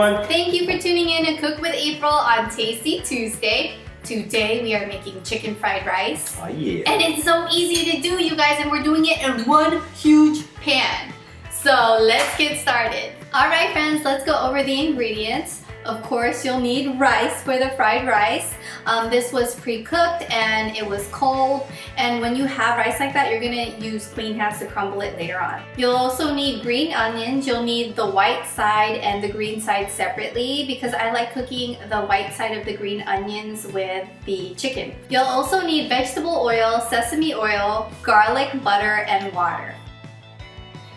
everyone. Thank you for tuning in to Cook with April on Tasty Tuesday. Today we are making chicken fried rice. Oh yeah. And it's so easy to do, you guys, and we're doing it in one huge pan. So let's get started. Alright friends, let's go over the ingredients. Of course, you'll need rice for the fried rice. This was pre-cooked and it was cold. And when you have rice like that, you're gonna use clean hands to crumble it later on. You'll also need green onions. You'll need the white side and the green side separately because I like cooking the white side of the green onions with the chicken. You'll also need vegetable oil, sesame oil, garlic, butter, and water.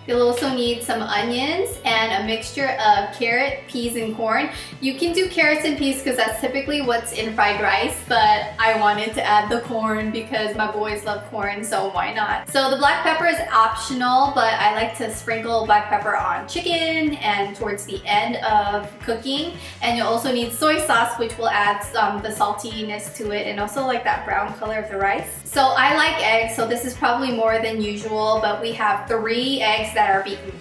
You'll also need some onions and a mixture of carrot, peas, and corn. You can do carrots and peas because that's typically what's in fried rice, but I wanted to add the corn because my boys love corn, so why not? So the black pepper is optional, but I like to sprinkle black pepper on chicken and towards the end of cooking. And you'll also need soy sauce, which will add the saltiness to it and also like that brown color of the rice. So I like eggs, so this is probably more than usual, but we have 3 eggs that are beaten.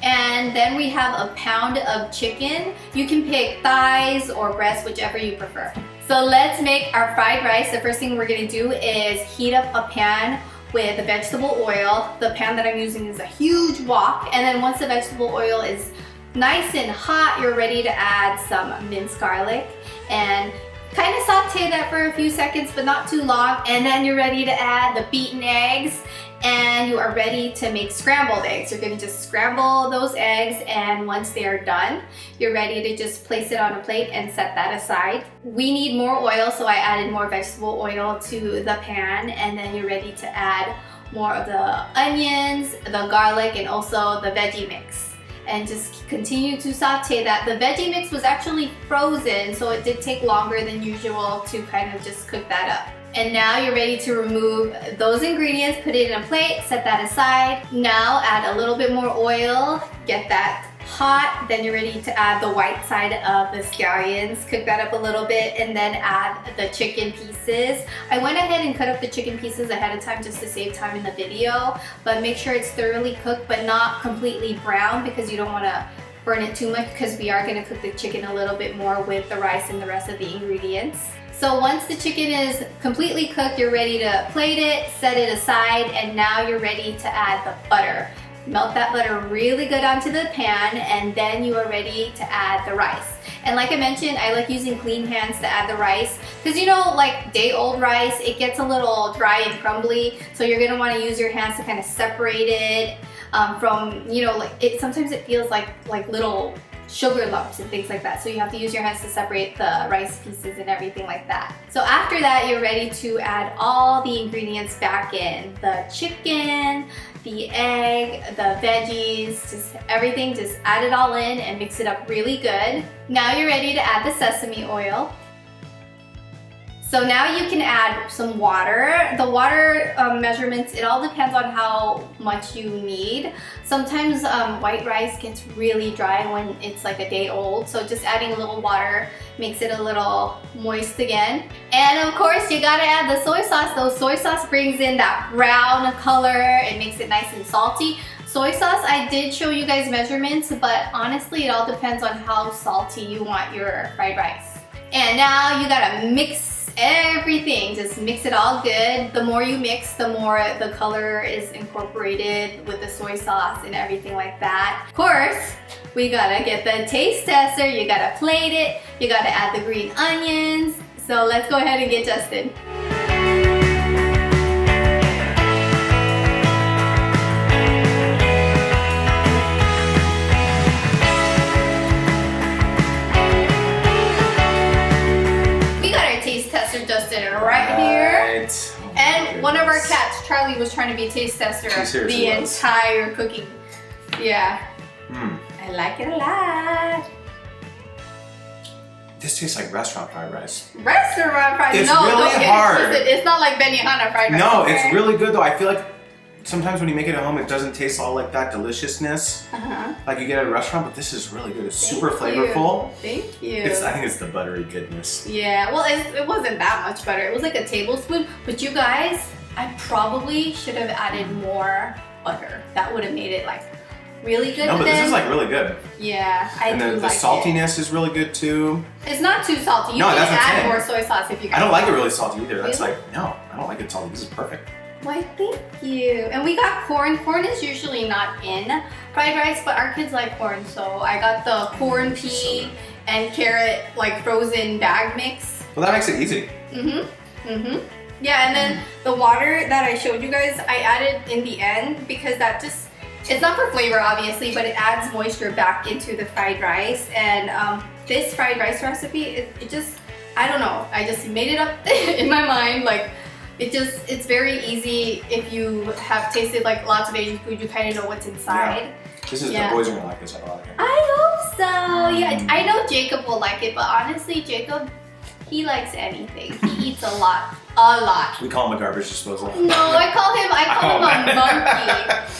And then we have a pound of chicken. You can pick thighs or breasts, whichever you prefer. So let's make our fried rice. The first thing we're gonna do is heat up a pan with vegetable oil. The pan that I'm using is a huge wok. And then once the vegetable oil is nice and hot, you're ready to add some minced garlic and kind of saute that for a few seconds, but not too long. And then you're ready to add the beaten eggs and you are ready to make scrambled eggs. You're gonna just scramble those eggs, and once they are done, you're ready to just place it on a plate and set that aside. We need more oil, so I added more vegetable oil to the pan, and then you're ready to add more of the onions, the garlic, and also the veggie mix. And just continue to saute that. The veggie mix was actually frozen, so it did take longer than usual to kind of just cook that up. And now you're ready to remove those ingredients, put it in a plate, set that aside. Now add a little bit more oil, get that hot, then you're ready to add the white side of the scallions, cook that up a little bit, and then add the chicken pieces. I went ahead and cut up the chicken pieces ahead of time just to save time in the video, but make sure it's thoroughly cooked but not completely brown because you don't want to burn it too much because we are going to cook the chicken a little bit more with the rice and the rest of the ingredients. So once the chicken is completely cooked, you're ready to plate it, set it aside, and now you're ready to add the butter. Melt that butter really good onto the pan, and then you are ready to add the rice. And like I mentioned, I like using clean hands to add the rice because, you know, like day-old rice, it gets a little dry and crumbly, so you're gonna want to use your hands to kind of separate it from, you know, like sometimes it feels like little sugar lumps and things like that, so you have to use your hands to separate the rice pieces and everything like that. So after that, you're ready to add all the ingredients back in. The chicken, the egg, the veggies, just everything, just add it all in and mix it up really good. Now you're ready to add the sesame oil. So now you can add some water. The water measurements, it all depends on how much you need. Sometimes white rice gets really dry when it's like a day old, so just adding a little water makes it a little moist again. And of course, you gotta add the soy sauce. Though soy sauce brings in that brown color, it makes it nice and salty. Soy sauce, I did show you guys measurements, but honestly, it all depends on how salty you want your fried rice. And now you gotta mix everything, just mix it all good. The more you mix, the more the color is incorporated with the soy sauce and everything like that. Of course, we gotta get the taste tester, you gotta plate it, you gotta add the green onions. So let's go ahead and get Justin. Justin right here. Oh, and one of our cats, Charlie, was trying to be a taste tester the entire cooking. Yeah. I like it a lot. This tastes like restaurant fried rice. Restaurant fried rice? It's really hard. It's not like Benihana fried rice. No, it's really good though. I feel like sometimes when you make it at home, it doesn't taste all like that deliciousness like you get at a restaurant, but this is really good. It's super flavorful. Thank you. I think it's the buttery goodness. Yeah, well, it wasn't that much butter. It was like a tablespoon, but you guys, I probably should have added more butter. That would have made it like really good. No, but this is like really good. Yeah, I do like it. And the saltiness is really good too. It's not too salty. You No, can that's what I'm add saying. more soy sauce if you guys I don't like it want. really salty either. That's Really? like, no, I don't like it salty. This is perfect. Why, thank you. And we got corn. Corn is usually not in fried rice, but our kids like corn, so I got the corn, pea, and carrot like frozen bag mix. Well, that makes it easy. Yeah, and then the water that I showed you guys, I added in the end because that just, it's not for flavor obviously, but it adds moisture back into the fried rice. And this fried rice recipe, it just, I don't know, I just made it up in my mind. Like, it's very easy. If you have tasted like lots of Asian food, you kind of know what's inside. Yeah. This is, the boys are gonna like this a lot. I hope so. Yeah, I know Jacob will like it, but honestly, Jacob, he likes anything. He eats a lot. A lot. We call him a garbage disposal. No, I call him a monkey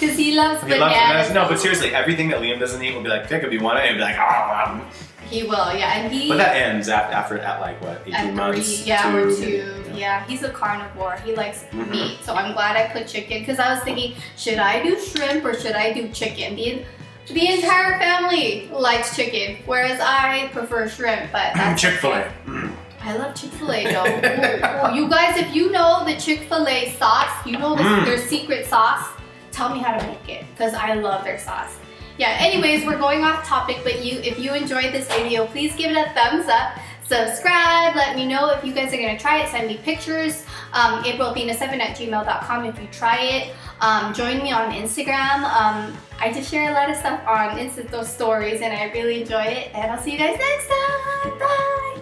because he loves bananas. No, but seriously, everything that Liam doesn't eat will be like, Jacob, you want it? And he'll be like, oh. He will, yeah, and he. But that ends after at like what, 18 months? Yeah, or 2. Yeah, he's a carnivore. He likes meat, so I'm glad I put chicken because I was thinking, should I do shrimp or should I do chicken? The entire family likes chicken, whereas I prefer shrimp. But that's Chick-fil-A. I love Chick-fil-A though. Ooh, you guys, if you know the Chick-fil-A sauce, you know their secret sauce, tell me how to make it because I love their sauce. Yeah, anyways, we're going off topic, but if you enjoyed this video, please give it a thumbs up. Subscribe, let me know if you guys are gonna try it, send me pictures. AprilAthena7@gmail.com if you try it. Join me on Instagram. I just share a lot of stuff on those stories and I really enjoy it. And I'll see you guys next time. Bye!